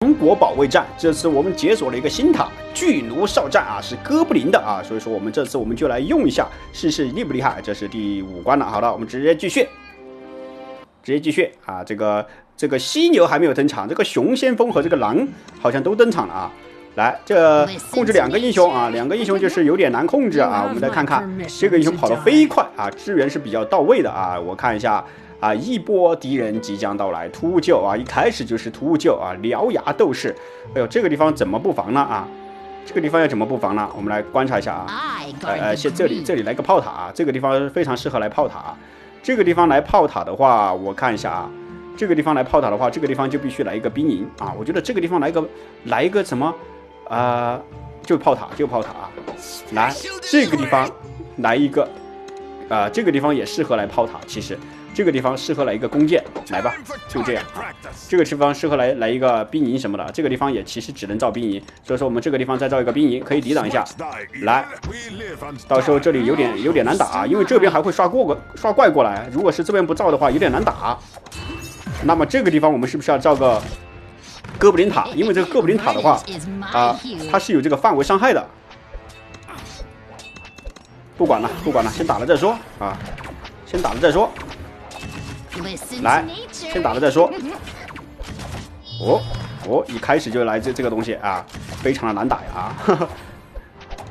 王国保卫战，这次我们解锁了一个新塔，巨奴哨站啊，是哥布林的啊，所以说这次我们就来用一下，试试厉不厉害。这是第5关了，好的，我们直接继续啊。这个犀牛还没有登场，这个熊先锋和这个狼好像都登场了啊。来，这控制2个英雄啊，2个英雄就是有点难控制啊。我们再看看这个英雄跑得飞快啊，支援是比较到位的啊。我看一下。啊！一波敌人即将到来，突兀救啊！一开始就是突兀救啊！獠牙斗士，哎呦，这个地方怎么布防呢啊？这个地方要怎么布防呢？我们来观察一下啊。先这里来个炮塔啊，这个地方非常适合来炮塔。这个地方来炮塔的话，我看一下啊，这个地方来炮塔的话，这个地方就必须来一个兵营啊。我觉得这个地方来一个什么就炮塔啊。来这个地方来一个这个地方也适合来炮塔，其实。这个地方适合来一个弓箭，来吧，就这样啊。这个地方适合来一个兵营什么的，这个地方也其实只能造兵营，所以说我们这个地方再造一个兵营，可以抵挡一下。来，到时候这里有点难打啊，因为这边还会刷怪过来，如果是这边不造的话，有点难打。那么这个地方我们是不是要造个哥布林塔？因为这个哥布林塔的话它是有这个范围伤害的。不管了，先打了再说啊，先打了再说。来，先打了再说。一开始就来这个东西啊，非常的难打呀啊！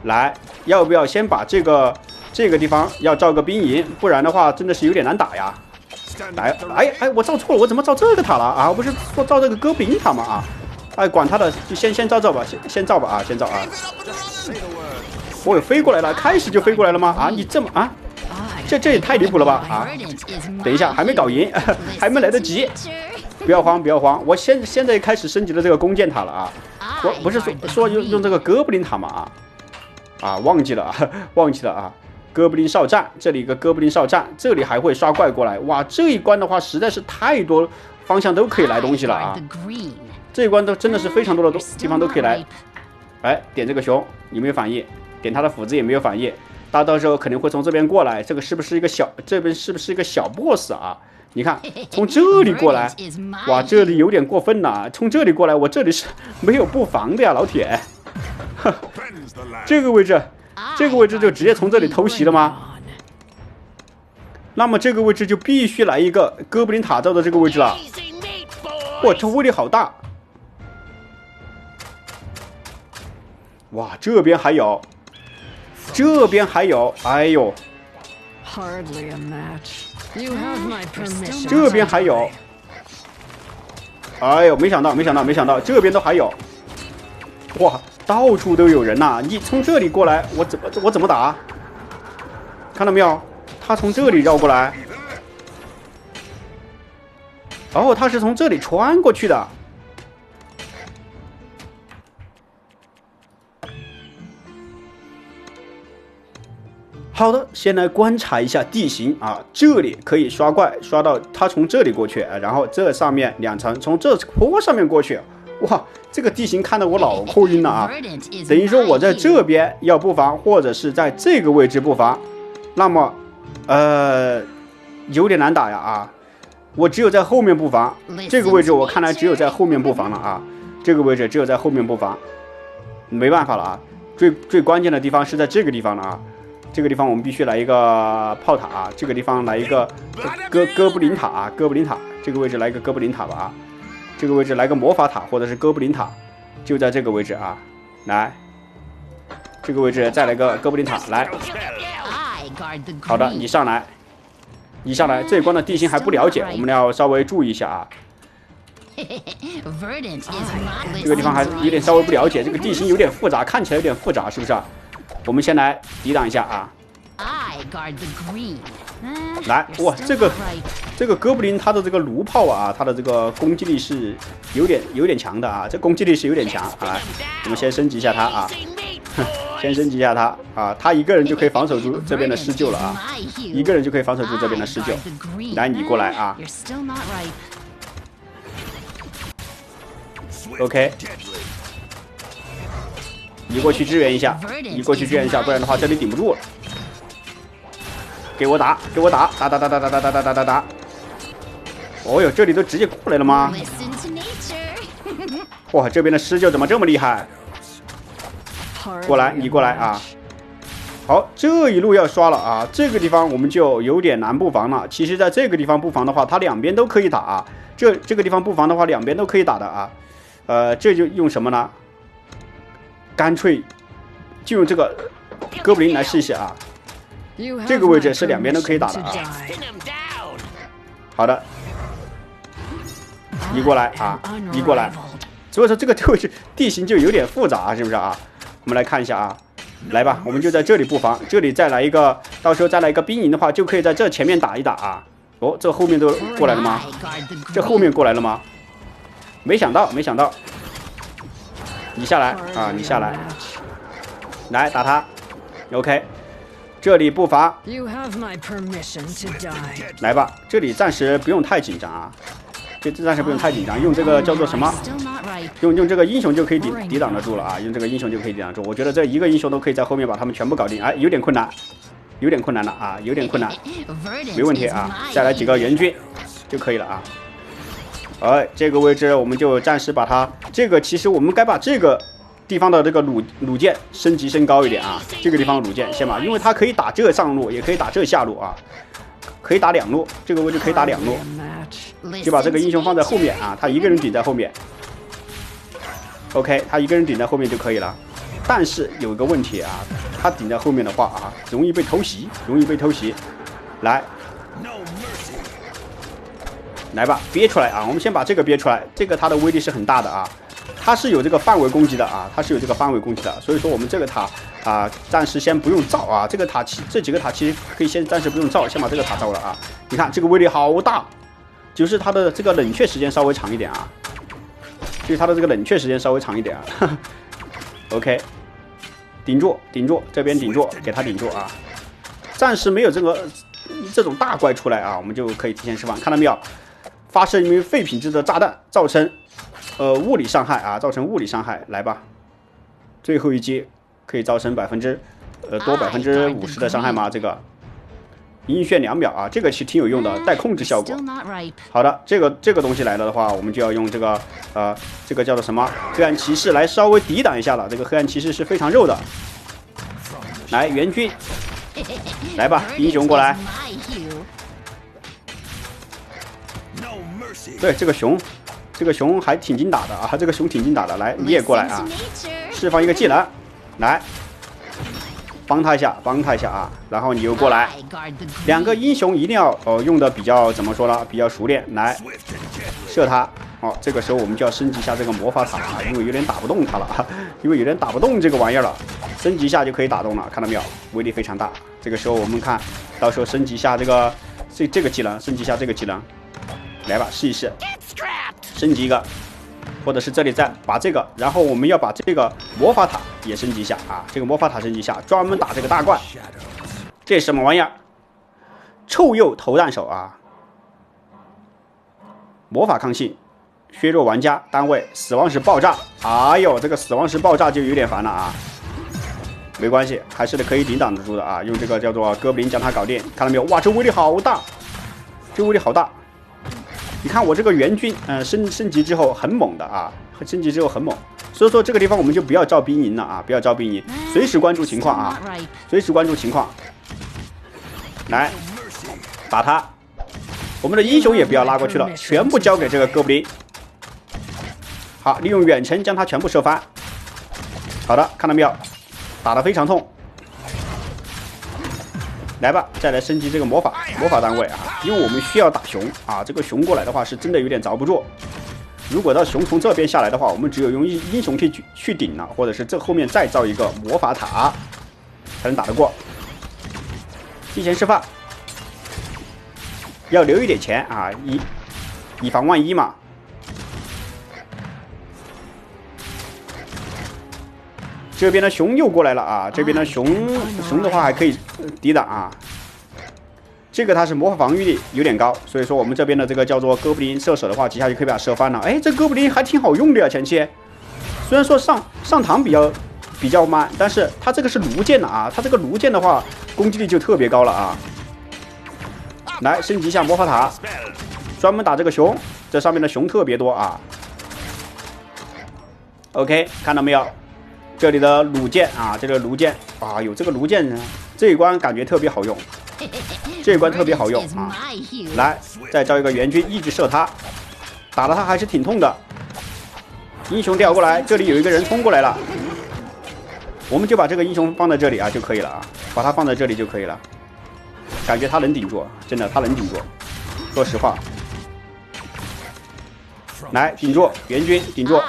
来，要不要先把这个地方要造个兵营，不然的话真的是有点难打呀。来，我造错了，我怎么造这个塔了啊？我不是说造这个哥布林塔吗啊？哎，管他的，就先造吧，先造吧啊，先造啊！我有飞过来了，开始就飞过来了吗？啊，你这么啊？这也太离谱了吧啊！等一下，还没搞赢，还没来得及。不要慌，我现在开始升级了这个弓箭塔了啊！我不是说用这个哥布林塔嘛忘记了啊！哥布林哨站，这里一个哥布林哨站，这里还会刷怪过来。哇，这一关的话实在是太多方向都可以来东西了啊！这一关都真的是非常多的地方都可以来。哎，点这个熊有没有反应？点他的斧子也没有反应。到时候肯定会从这边过来，这边是不是一个小 boss 啊？你看，从这里过来，哇，这里有点过分了。从这里过来，我这里是没有布防的呀，老铁。这个位置就直接从这里偷袭了吗？那么这个位置就必须来一个哥布林塔造的这个位置了。哇，这威力好大！哇，这边还有，哎呦，这边还有，哎呦，没想到，这边都还有，哇，到处都有人呐！你从这里过来，我怎么打？看到没有？他从这里绕过来，哦，他是从这里穿过去的。好的，先来观察一下地形啊，这里可以刷怪，刷到他从这里过去，然后这上面2层，从这坡上面过去，哇，这个地形看得我脑壳晕了啊！等于说我在这边要布防，或者是在这个位置布防，那么有点难打呀啊！我只有在后面布防，这个位置我看来只有在后面布防了啊，这个位置只有在后面布防，没办法了啊！最关键的地方是在这个地方了啊！这个地方我们必须来一个炮塔啊，这个地方来一个哥布林塔啊，哥布林塔这个位置来一个哥布林塔吧啊，这个位置来个魔法塔或者是哥布林塔，就在这个位置啊，来，这个位置再来个哥布林塔来。好的，你上来，这一关的地形还不了解，我们要稍微注意一下啊。这个地方还有点稍微不了解，这个地形有点复杂，看起来有点复杂，是不是啊？我们先来抵挡一下啊！来，哇，这个哥布林他的这个弩炮啊，他的这个攻击力是有点强的啊，这攻击力是有点强啊。我们先升级一下他啊，先升级一下他啊，他一个人就可以防守住这边的施救了啊，一个人就可以防守住这边的施救。来，你过来啊 ，OK。你过去支援一下，不然的话这里顶不住了。给我打！打！哦哟，这里都直接过来了吗？哇，这边的狮鹫怎么这么厉害？过来，你过来啊！好，这一路要刷了啊！这个地方我们就有点难布防了。其实，在这个地方布防的话，它两边都可以打啊。这个地方布防的话，两边都可以打的啊。这就用什么呢？干脆就用这个哥布林来试一下啊。这个位置是两边都可以打的啊。好的，移过来啊，移过来。所以说这个位置地形就有点复杂，是不是啊？我们来看一下啊。来吧，我们就在这里布防，这里再来一个，到时候再来一个兵营的话，就可以在这前面打一打啊。哦，这后面都过来了吗？这后面过来了吗？没想到，没想到。你下来啊，你下来，来打他。OK， 这里布防。来吧，这里暂时不用太紧张啊。这暂时不用太紧张，用这个叫做什么？用这个英雄就可以抵挡得住了啊！用这个英雄就可以抵挡住。我觉得这一个英雄都可以在后面把他们全部搞定。哎，有点困难，有点困难了啊，有点困难。没问题啊，再来几个援军就可以了啊。哎，这个位置我们就暂时把它这个，其实我们该把这个地方的这个弩箭升级升高一点啊。这个地方的弩箭先把，因为它可以打这上路，也可以打这下路啊。可以打两路，这个位置可以打两路，就把这个英雄放在后面啊，他一个人顶在后面。OK， 他一个人顶在后面就可以了。但是有一个问题啊，他顶在后面的话啊，容易被偷袭，容易被偷袭。来吧，憋出来啊！我们先把这个憋出来，这个它的威力是很大的啊。它是有这个范围攻击的啊，它是有这个范围攻击的，所以说我们这个塔啊，暂时先不用造啊。这个塔这几个塔其实可以先暂时不用造，先把这个塔造了啊。你看这个威力好大，就是它的这个冷却时间稍微长一点啊，就是它的这个冷却时间稍微长一点啊。OK， 顶住，顶住，这边顶住，给它顶住啊。暂时没有这种大怪出来啊，我们就可以提前释放，看到没有？发射一枚废品质的炸弹，造成物理伤害啊，造成物理伤害。来吧，最后一击可以造成多50%的伤害吗？这个晕眩2秒啊，这个其实挺有用的，带控制效果。好的，这个东西来了的话，我们就要用这个叫做什么黑暗骑士来稍微抵挡一下了。这个黑暗骑士是非常肉的。来，援军，来吧，英雄过来。对，这个熊还挺精打的啊，这个熊挺精打的。来，你也过来啊，释放一个技能，来帮他一下啊，然后你又过来。两个英雄一定要用的比较怎么说呢？比较熟练。来射他。哦，这个时候我们就要升级一下这个魔法塔啊，因为有点打不动它了啊，因为有点打不动这个玩意儿了。升级一下就可以打动了，看到没有？威力非常大。这个时候我们看到时候升级一下这个技能，升级一下这个技能。来吧，试一试，升级一个，或者是这里再把这个，然后我们要把这个魔法塔也升级一下啊，这个魔法塔升级一下，专门打这个大怪。这是什么玩意儿？臭鼬投弹手啊！魔法抗性，削弱玩家单位死亡时爆炸。哎呦，这个死亡时爆炸就有点烦了啊！没关系，还是可以抵挡得住的啊！用这个叫做哥布林将它搞定，看到没有？哇，这威力好大，这威力好大！你看我这个援军，升级之后很猛的啊，升级之后很猛，所以说这个地方我们就不要造兵营了啊，不要造兵营，随时关注情况啊，随时关注情况。来，打他，我们的英雄也不要拉过去了，全部交给这个哥布林。好，利用远程将他全部射翻。好的，看到没有？打得非常痛。来吧，再来升级这个魔法单位啊，因为我们需要打熊啊，这个熊过来的话是真的有点遭不住。如果到熊从这边下来的话，我们只有用英雄去顶了，或者是这后面再造一个魔法塔才能打得过。提前释放，要留一点钱啊，以防万一嘛。这边的熊又过来了啊！这边的熊的话还可以抵挡啊。这个它是魔法防御力有点高，所以说我们这边的这个叫做哥布林射手的话，几下就可以把它射翻了。哎，这哥布林还挺好用的呀，前期。虽然说上膛比较慢，但是它这个是弩箭的啊，它这个弩箭的话攻击力就特别高了啊。来升级一下魔法塔，专门打这个熊，这上面的熊特别多啊。OK， 看到没有？这里的弩箭啊，这个弩箭啊，有这个弩箭，这一关感觉特别好用，这一关特别好用啊！来，再招一个援军，一直射他，打了他还是挺痛的。英雄调过来，这里有一个人冲过来了，我们就把这个英雄放在这里啊就可以了啊，把他放在这里就可以了。感觉他能顶住，真的他能顶住，说实话。来顶住，援军顶住。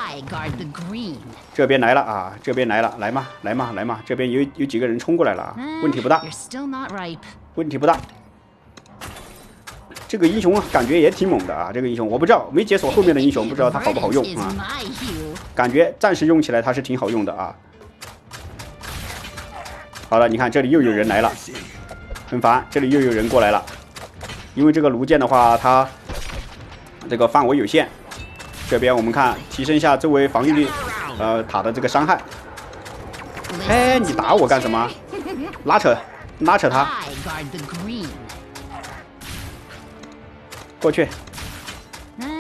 这边来了啊，这边来了，来嘛，来嘛，来嘛，这边有几个人冲过来了啊，问题不大，问题不大。这个英雄感觉也挺猛的啊，这个英雄我不知道，没解锁后面的英雄，不知道他好不好用啊。感觉暂时用起来他是挺好用的啊。好了，你看这里又有人来了，很烦，这里又有人过来了，因为这个弩箭的话，它这个范围有限。这边我们看提升一下周围防御力，塔的这个伤害。哎，你打我干什么？拉扯他，过去。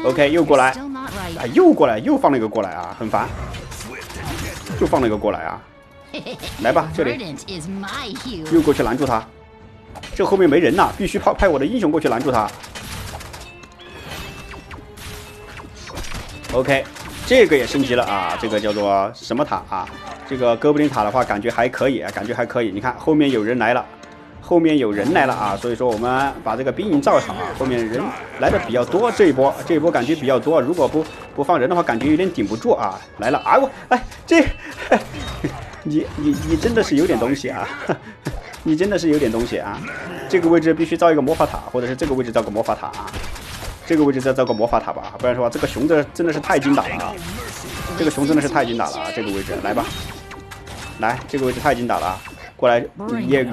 OK， 又过来，啊，又过来，又放了一个过来啊，很烦，又放了一个过来啊。来吧，这里又过去拦住他。这后面没人呐，必须派我的英雄过去拦住他。OK， 这个也升级了啊，这个叫做什么塔啊？这个哥布林塔的话，感觉还可以啊，感觉还可以。你看后面有人来了，后面有人来了啊，所以说我们把这个兵营罩上啊。后面人来的比较多，这一波感觉比较多。如果不放人的话，感觉有点顶不住啊。来了啊，这你真的是有点东西啊，你真的是有点东西啊。这个位置必须造一个魔法塔，或者是这个位置造个魔法塔啊。这个位置再造个魔法塔吧，不然说这个熊真的是太精打了啊！这个熊真的是太精打了啊！这个位置来吧，来这个位置太精打了啊！过来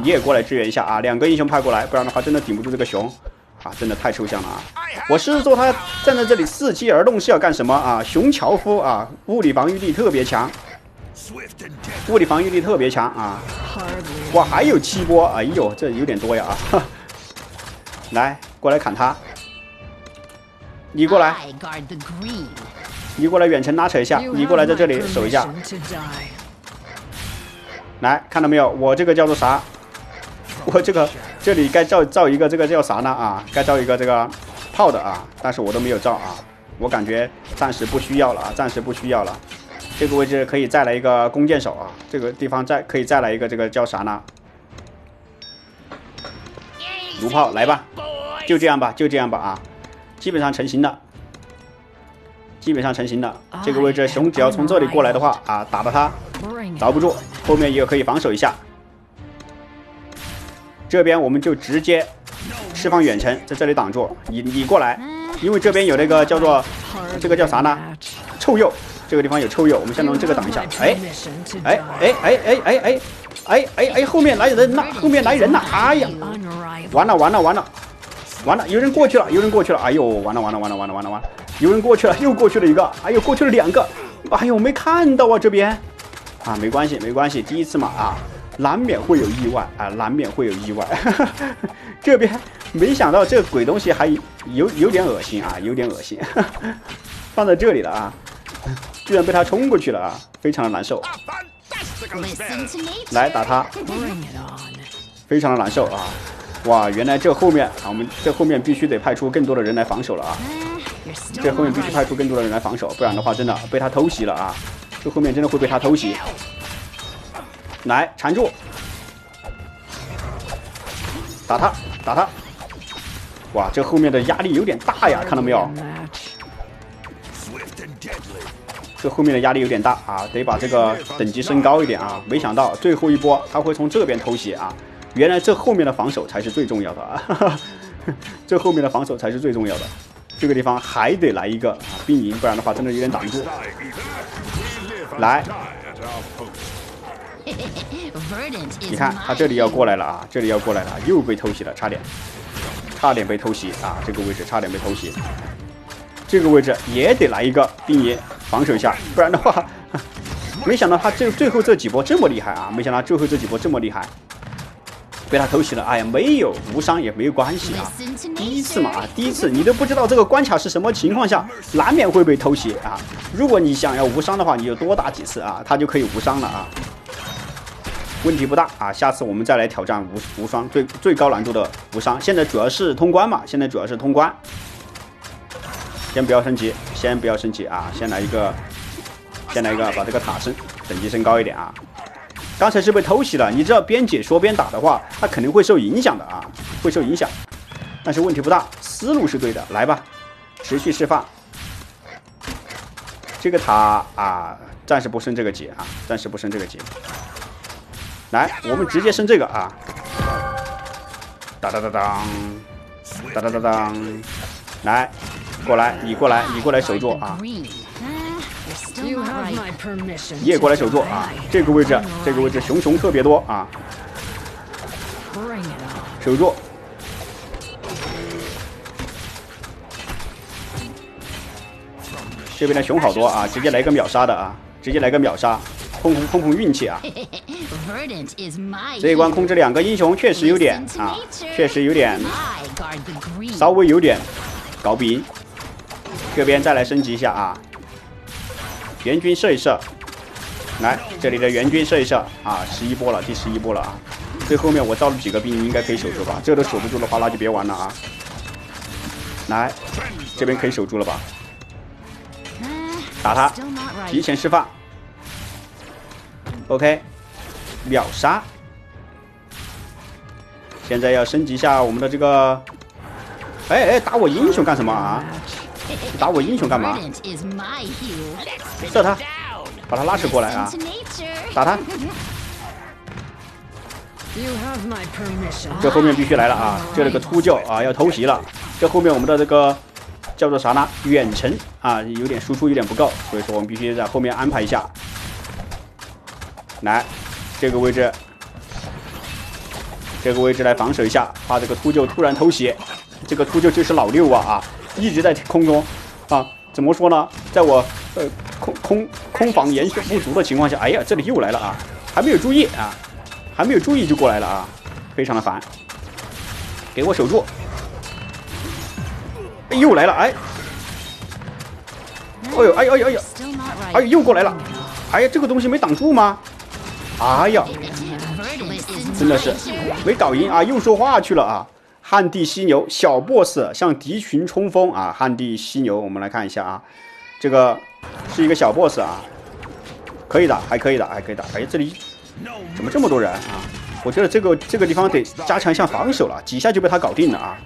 也过来支援一下啊！两个英雄派过来，不然的话真的顶不住这个熊啊！真的太抽象了啊！我狮子座他站在这里伺机而动是要干什么啊？熊樵夫啊，物理防御力特别强，物理防御力特别强啊！哇，还有7波，哎呦，这有点多呀啊！来，过来砍他。你过来，你过来远程拉扯一下，你过来在这里守一下。来，看到没有？我这个叫做啥？我这里该造一个这个叫啥呢？啊，该造一个这个炮的啊，但是我都没有造啊。我感觉暂时不需要了啊，暂时不需要了。这个位置可以再来一个弓箭手啊，这个地方可以再来一个这个叫啥呢？弩炮来吧，就这样吧，就这样吧啊。基本上成型了，基本上成型了。这个位置熊只要从这里过来的话啊，打到他遭不住，后面也可以防守一下。这边我们就直接释放远程，在这里挡住你过来，因为这边有那个叫做这个叫啥呢？臭鼬，这个地方有臭鼬，我们先用这个挡一下。后面来人了，后面来人了！哎呀，完了，有人过去了，哎呦，完了，有人过去了，又过去了一个，哎呦，过去了2个，哎呦，没看到啊这边，啊，没关系，第一次嘛啊，难免会有意外啊，难免会有意外，这边没想到这个鬼东西还有点恶心啊，有点恶心，放在这里了啊，居然被他冲过去了啊，非常的难受，来打他，非常的难受啊。哇，原来这后面啊，我们这后面必须得派出更多的人来防守了啊！这后面必须派出更多的人来防守，不然的话真的被他偷袭了啊！这后面真的会被他偷袭。来缠住，打他！哇，这后面的压力有点大呀，看到没有？这后面的压力有点大啊，得把这个等级升高一点啊！没想到最后一波他会从这边偷袭啊！原来这后面的防守才是最重要的啊！这后面的防守才是最重要的。这个地方还得来一个啊兵营，不然的话真的有点挡不住。来，你看他这里要过来了啊，这里要过来了，又被偷袭了，差点被偷袭啊！这个位置差点被偷袭，这个位置也得来一个兵营防守一下，不然的话，没想到他最后这几波这么厉害啊！没想到最后这几波这么厉害。被他偷袭了。哎呀，没有无伤也没有关系啊，第一次嘛，第一次你都不知道这个关卡是什么情况下，难免会被偷袭啊。如果你想要无伤的话，你就多打几次啊，他就可以无伤了啊。问题不大啊，下次我们再来挑战无双最高难度的无伤。现在主要是通关嘛，现在主要是通关。先不要升级，先不要升级啊，先来一个，把这个塔等级升高一点啊。刚才是被偷袭了，你知道边解说边打的话，它肯定会受影响的啊，会受影响。但是问题不大，思路是对的，来吧，持续释放。这个塔啊，暂时不升这个级啊，暂时不升这个级。来，我们直接升这个啊！当当当当，当当当当，来，过来，你过来守住啊！你也过来守住啊！这个位置熊特别多啊！守住。这边的熊好多啊，直接来个秒杀的啊！直接来个秒杀，碰运气啊！这一关控制2个英雄确实有点啊，稍微有点搞不赢。这边再来升级一下啊，援军射一射，来这里的援军射一射啊，11波了，第11波了啊。最后面我招了几个兵，应该可以守住吧？这都守不住的话，那就别玩了啊。来，这边可以守住了吧？打他，提前释放。OK， 秒杀。现在要升级一下我们的这个，哎，打我英雄干什么啊？你打我英雄干嘛？射他，把他拉扯过来啊！打他！这后面必须来了啊！这个秃鹫啊要偷袭了。这后面我们的这个叫做啥呢？远程啊，有点输出有点不够，所以说我们必须在后面安排一下。来，这个位置来防守一下，怕这个秃鹫突然偷袭。这个秃鹫就是老六啊，一直在空中啊，怎么说呢？在我空防延续不足的情况下，哎呀，这里又来了啊，还没有注意啊，还没有注意就过来了啊，非常的烦，给我守住。哎，又来了，哎，哎呦，哎呦，哎呦，哎呦，又过来了，哎呀，这个东西没挡住吗？哎呀，真的是没搞赢啊，又说话去了啊！旱地犀牛小 boss 向敌群冲锋啊！旱地犀牛，我们来看一下啊，这个是一个小 boss 啊，可以的，还可以的，还可以的。哎，这里怎么这么多人啊？我觉得这个地方得加强一下防守了，几下就被他搞定了啊！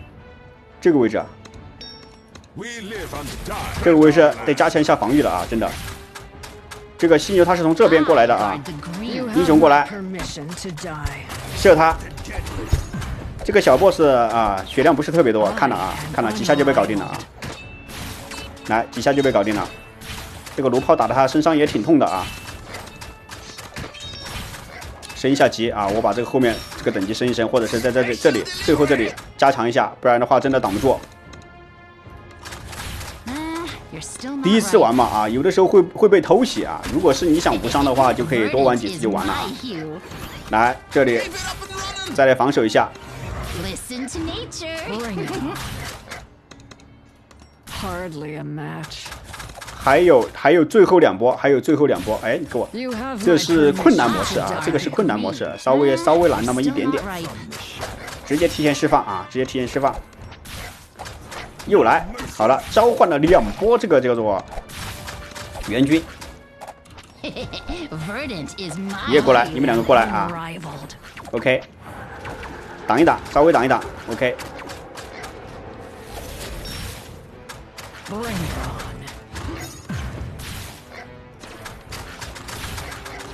这个位置啊，这个位置得加强一下防御了啊！真的。这个犀牛他是从这边过来的啊，英雄过来，射他。这个小 boss 啊，血量不是特别多，看了几下就被搞定了啊，来几下就被搞定了。这个弩炮打的他身上也挺痛的啊，升一下级啊，我把这个后面这个等级升一升，或者是在这里最后这里加强一下，不然的话真的挡不住。第一次玩嘛啊，有的时候会被偷袭啊。如果是你想无伤的话，就可以多玩几次就完了啊。来这里，再来防守一下。还有最后两波，哎，你给我，这是困难模式啊，这个是困难模式，稍微难那么一点点。直接提前释放啊，直接提前释放。又来，好了，召唤了2波，这个叫做援军。你也过来，你们2个过来啊。OK， 挡一挡，稍微挡一挡。OK。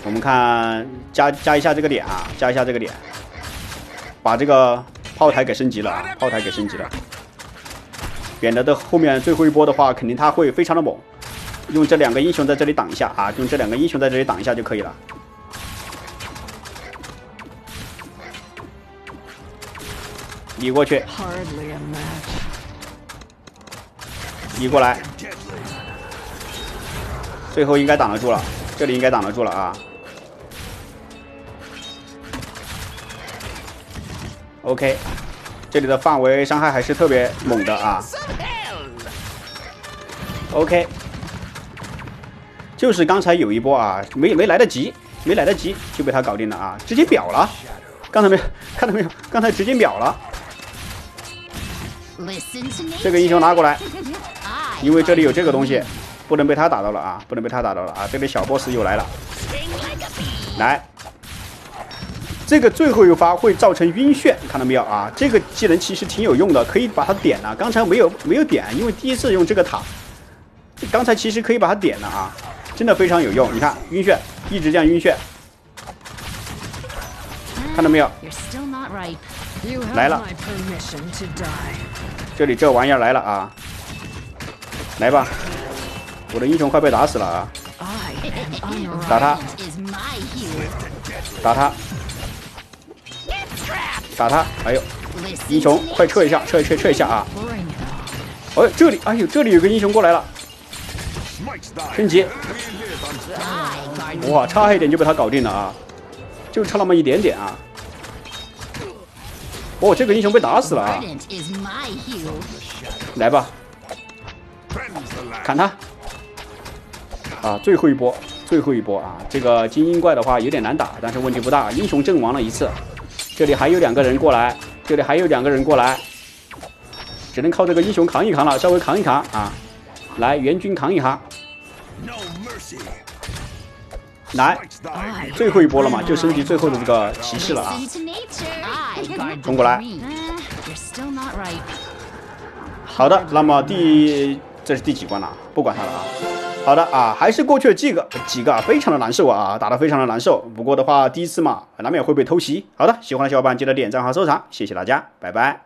我们看加一下这个点啊，加一下这个点，把这个炮台给升级了啊，炮台给升级了。免得的后面最后一波的话，肯定他会非常的猛。用这2个英雄在这里挡一下啊，用这2个英雄在这里挡一下就可以了。移过去，移过来，最后应该挡得住了，这里应该挡得住了啊。OK， 这里的范围伤害还是特别猛的啊。OK， 就是刚才有一波啊，没来得及就被他搞定了啊，直接秒了。刚才没有看到没有？刚才直接秒了。这个英雄拿过来，因为这里有这个东西，不能被他打到了啊，不能被他打到了啊。这里小 boss 又来了，来。 这个最后一发会造成晕眩，看到没有啊？这个技能其实挺有用的，可以把它点了。刚才没有点，因为第一次用这个塔，刚才其实可以把它点了啊，真的非常有用。你看晕眩，一直这样晕眩，看到没有？来了，这里这玩意儿来了啊！来吧，我的英雄快被打死了啊！打他，打他！ 打他！哎呦，英雄快撤一下，撤一下啊！哎，这里，哎呦，这里有个英雄过来了，升级！哇，差一点就被他搞定了啊，就差那么一点点啊！哦，这个英雄被打死了啊！来吧，砍他！啊，最后一波啊！这个精英怪的话有点难打，但是问题不大，英雄阵亡了一次。 这里还有2个人过来，只能靠这个英雄扛一扛了，稍微扛一扛啊！来，援军扛一扛，来，最后一波了嘛，就升级最后的这个骑士了啊！冲过来，好的，那么这是第几关了？不管它了啊！ 好的啊，还是过去了几个啊，非常的难受啊，打得非常的难受。不过的话，第一次嘛，难免会被偷袭。好的，喜欢的小伙伴记得点赞和收藏，谢谢大家，拜拜。